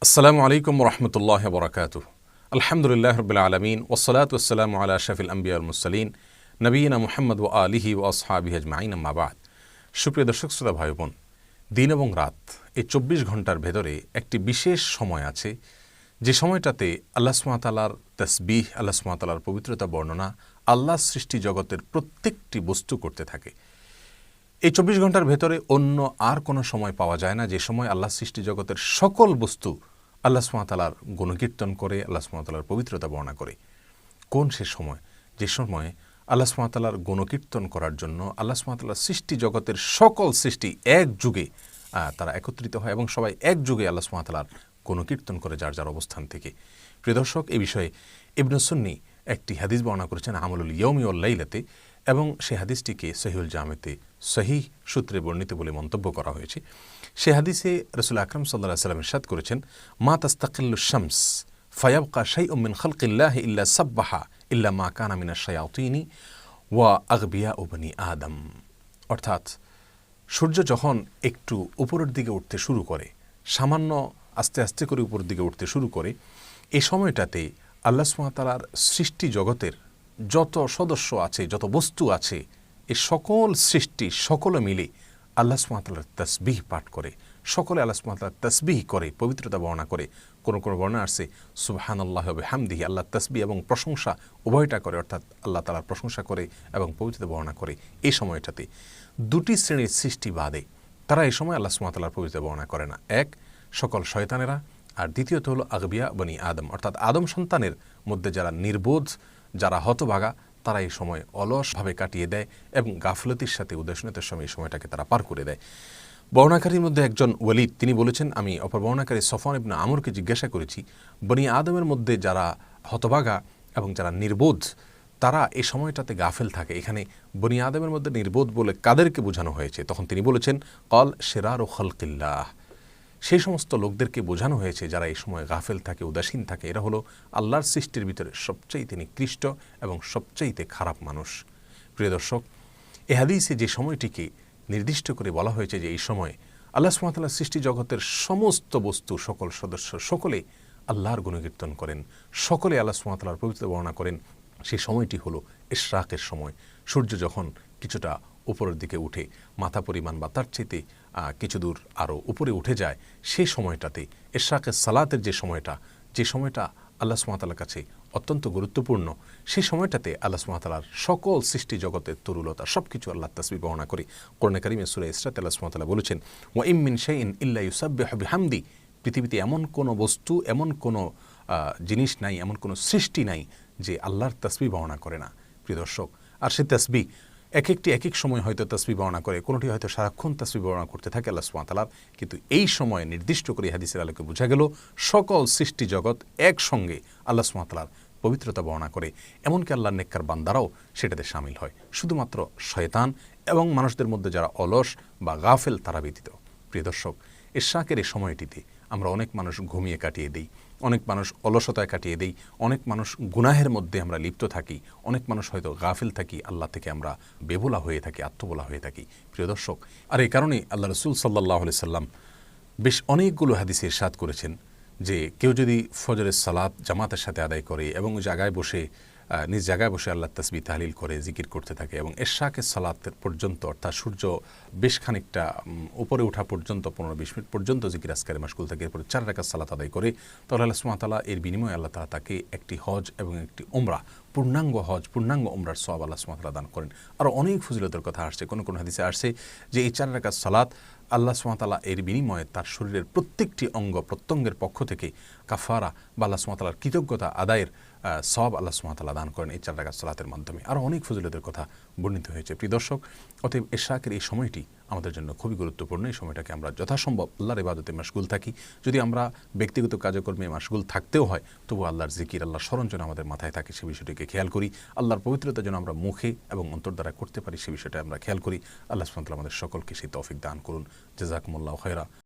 আসসালামু আলাইকুম রহমতুল্লাহ বরকাতুহ। আলহামদুলিল্লাহ রবিল আলমিন ওসলাত ওসালাম আলা শফিল আম্বিয়া মুরসালিন নবীনা মুহাম্মদ ও আলিহি ও আসহাবিহি আজমাইন আম্মা বাদ। সুপ্রিয় দর্শক শ্রোতা ভাই বোন, দিন এবং রাত এই ২৪ ঘন্টার ভেতরে একটি বিশেষ সময় আছে, যে সময়টাতে আল্লাহ সুবহানাহু ওয়া তাআলার তাসবিহ, আল্লাহ সুবহানাহু ওয়া তাআলার পবিত্রতা বর্ণনা আল্লাহর সৃষ্টি জগতের প্রত্যেকটি বস্তু করতে থাকে। এই ২৪ ঘন্টার ভেতরে অন্য আর কোনো সময় পাওয়া যায় না যে সময় আল্লাহ সৃষ্টি জগতের সকল বস্তু আল্লাহ সুবহানাহু ওয়া তাআলার গুণকীর্তন করে, আল্লাহ সুবহানাহু ওয়া তাআলার পবিত্রতা বর্ণনা করে। কোন সে সময়? যে সময় আল্লাহ সুবহানাহু ওয়া তাআলার গুণকীর্তন করার জন্য আল্লাহ সুবহানাহু ওয়া তাআলার সৃষ্টি জগতের সকল সৃষ্টি এক যুগে তারা একত্রিত হয় এবং সবাই এক যুগে আল্লাহ সুবহানাহু ওয়া তাআলার গুণকীর্তন করে যার যার অবস্থান থেকে। প্রিয় দর্শক, এই বিষয়ে ইবনে সুন্নি একটি হাদিস বর্ণনা করেছেন আমলুল ইয়াউমি ওয়াল লাইলাতে, এবং সেই হাদিসটিকে সহিহুল জামেতে সহিহ সূত্রে বর্ণিত বলে মন্তব্য করা হয়েছে। সে হাদিসে রাসূল আকরাম সাল্লাল্লাহু আলাইহি ওয়াসাল্লাম ইরশাদ করেছেন, মা তাস্তাকিল্লু শামস ফায়াবকা শাইউম মিন খালকিল্লাহি ইল্লা সাব্বাহা ইল্লা মা কানা মিনাশ শায়াতিনি ওয়া আগবিয়াউ বনি আদম। অর্থাৎ সূর্য যখন একটু উপরের দিকে উঠতে শুরু করে, সামান্য আস্তে আস্তে করে উপরের দিকে উঠতে শুরু করে, এই সময়টাতে আল্লাহ সুবহানাহু ওয়া তাআলার সৃষ্টি জগতের যত সদস্য আছে, যত বস্তু আছে, এই সকল সৃষ্টি সকলে মিলে আল্লাহ সুবহানাহু ওয়া তাআলার তাসবিহ পাঠ করে, সকলে আল্লাহ সুবহানাহু ওয়া তাআলার তাসবিহ করে, পবিত্রতা বর্ণনা করে। কোনো কোনো বর্ণনা আসছে সুবহানাল্লাহি ওয়া বিহামদিহি, আল্লাহ তাসবিহ এবং প্রশংসা উভয়টা করে, অর্থাৎ আল্লাহ তাআলার প্রশংসা করে এবং পবিত্রতা বর্ণনা করে। এই সময়টাতে দুটি শ্রেণীর সৃষ্টি বাদে তারা এই সময় আল্লাহ সুবহানাহু ওয়া তাআলার পবিত্রতা বর্ণনা করে না। এক, সকল শয়তানেরা, আর দ্বিতীয়ত হলো আগবিয়া বনি আদম, অর্থাৎ আদম সন্তানের মধ্যে যারা নির্বোধ, যারা হতভাগা, তারা এই সময় অলসভাবে কাটিয়ে দেয় এবং গাফলতির সাথে উদাসীনতার সময় এই সময়টাকে তারা পার করে দেয়। বর্ণাকারীর মধ্যে একজন ওয়ালিদ, তিনি বলেছেন, আমি অপর বর্ণাকারী সফওয়ান ইবনে আমরকে জিজ্ঞাসা করেছি, বনি আদমের মধ্যে যারা হতভাগা এবং যারা নির্বোধ, তারা এই সময়টাতে গাফেল থাকে, এখানে বনি আদমের মধ্যে নির্বোধ বলে কাদেরকে বোঝানো হয়েছে? তখন তিনি বলেছেন, কল শিরারু খালকিল্লাহ, সেই সমস্ত লোকদেরকে বোঝানো হয়েছে যারা এই সময় গাফেল থাকে, উদাসীন থাকে। এরা হলো আল্লাহর সৃষ্টির ভিতরে সবচাইতে নিকৃষ্ট এবং সবচাইতে খারাপ মানুষ। প্রিয় দর্শক, এ হাদিসে যে সময়টিকে নির্দিষ্ট করে বলা হয়েছে যে এই সময় আল্লাহ সুবহানাহু ওয়া তাআলার সৃষ্টি জগতের সমস্ত বস্তু, সকল সদস্য সকলে আল্লাহর গুণকীর্তন করেন, সকলে আল্লাহ সুবহানাহু ওয়া তাআলার পবিত্রতা বর্ণনা করেন, সেই সময়টি হলো ইশরাকের সময়। সূর্য যখন কিছুটা উপরের দিকে উঠে, মাথা পরিমাণ বা তার চেয়ে কিছু দূর আরও উপরে উঠে যায়, সেই সময়টাতে ইশরাকের সালাতের যে সময়টা আল্লাহ সুবহানাহু ওয়া তাআলার কাছে অত্যন্ত গুরুত্বপূর্ণ, সেই সময়টাতে আল্লাহ সুবহানাহু ওয়া তাআলার সকল সৃষ্টি জগতের তরুলতা সব কিছু আল্লাহ তাসবিহ বর্ণনা করে। কোরআনে কারিমে সূরা ইসরাতে আল্লাহ সুবহানাহু ওয়া তাআলা বলেছেন, ওয়া ইম মিন শাইইন ইল্লা ইউসাব্বিহু বিহামদি, পৃথিবীতে এমন কোনো বস্তু, এমন কোনো জিনিস নাই, এমন কোনো সৃষ্টি নাই যে আল্লাহর তাসবিহ বর্ণনা করে না। প্রিয় দর্শক, আর সেই তাসবিহ এক এক সময় হয়তো তাসবিহ বর্ণনা করে, কোনোটি হয়তো সারাক্ষণ তাসবিহ বর্ণনা করতে থাকে আল্লাহ সুবহানাহু ওয়া তাআলার, কিন্তু এই সময় নির্দিষ্ট করে হাদিসের আলোকে বোঝা গেল সকল সৃষ্টি জগৎ একসঙ্গে আল্লাহ সুবহানাহু ওয়া তাআলার পবিত্রতা বর্ণনা করে, এমনকি আল্লাহর নেককার বান্দারাও সেটাতে শামিল হয়, শুধুমাত্র শয়তান এবং মানুষদের মধ্যে যারা অলস বা গাফেল তারা ব্যতীত। প্রিয় দর্শক, ইশরাকের এই সময়টিতে আমরা অনেক মানুষ ঘুমিয়ে কাটিয়ে দিই, অনেক মানুষ অলসতায় কাটিয়ে দিই, অনেক মানুষ গুনাহের মধ্যে আমরা লিপ্ত থাকি, অনেক মানুষ হয়তো গাফিল থাকি, আল্লাহ থেকে আমরা বেবোলা হয়ে থাকি, আত্মবোলা হয়ে থাকি। প্রিয় দর্শক, আর এই কারণেই আল্লাহ রাসূল সাল্লাল্লাহু আলাইহি সাল্লাম বেশ অনেকগুলো হাদিসে ইরশাদ করেছেন যে কেউ যদি ফজরের সালাত জামাতের সাথে আদায় করে এবং জায়গায় বসে নিজ জায়গায় বসে আল্লাহ তাসবিহ তাহলিল করে জিকির করতে থাকে এবং ইশরাকের সালাতের পর্যন্ত, অর্থাৎ সূর্য বেশ খানিকটা উপরে ওঠা পর্যন্ত 15-20 মিনিট পর্যন্ত জিকির আজকারে মাশগুল থাকে, এরপরে 4 রাকাত সালাত আদায় করে, তাহলে আল্লাহ সুবহানাহু ওয়া তাআলা এর বিনিময়ে আল্লাহ তাআলা তাকে একটি হজ এবং একটি উমরা, পূর্ণাঙ্গ হজ, পূর্ণাঙ্গ উমরার সওয়াব আল্লাহ সুবহানাহু ওয়া তাআলা দান করেন। আরও অনেক ফজিলতের কথা আসছে, কোন কোন হাদিসে আসছে যে এই 4 রাকাত সালাত আল্লাহ সুবহানাহু ওয়া তাআলা এর বিনিময়ে তার শরীরের প্রত্যেকটি অঙ্গ প্রত্যঙ্গের পক্ষ থেকে কাফারা বা আল্লাহ সুবহানাহু ওয়া তাআলার কৃতজ্ঞতা আদায়ের সওয়াব আল্লাহ সুবহানাহু ওয়া তাআলা দান করেন এই 4 রাকাত সালাতের মাধ্যমে। আরও অনেক ফজিলতের কথা বর্ণিত হয়েছে। প্রিয় দর্শক, অতএব ইশরাকের এই সময়টি আমাদের জন্য খুবই গুরুত্বপূর্ণ। এই সময়টাকে আমরা যথাসম্ভব আল্লাহর ইবাদতে মাশগুল থাকি। যদি আমরা ব্যক্তিগত কার্যক্রমে মাশগুল থাকতেও হয়, তবু আল্লাহর জিকির, আল্লাহর স্মরণ যেন আমাদের মাথায় থাকে, সে বিষয়টিকে খেয়াল করি। আল্লাহর পবিত্রতা যেন আমরা মুখে এবং অন্তর দ্বারা করতে পারি, সে বিষয়টা আমরা খেয়াল করি। আল্লাহ সুবহানাহু ওয়া তাআলা আমাদের সকলকে সেই তৌফিক দান করুন। জাযাকুমুল্লাহু খায়রা।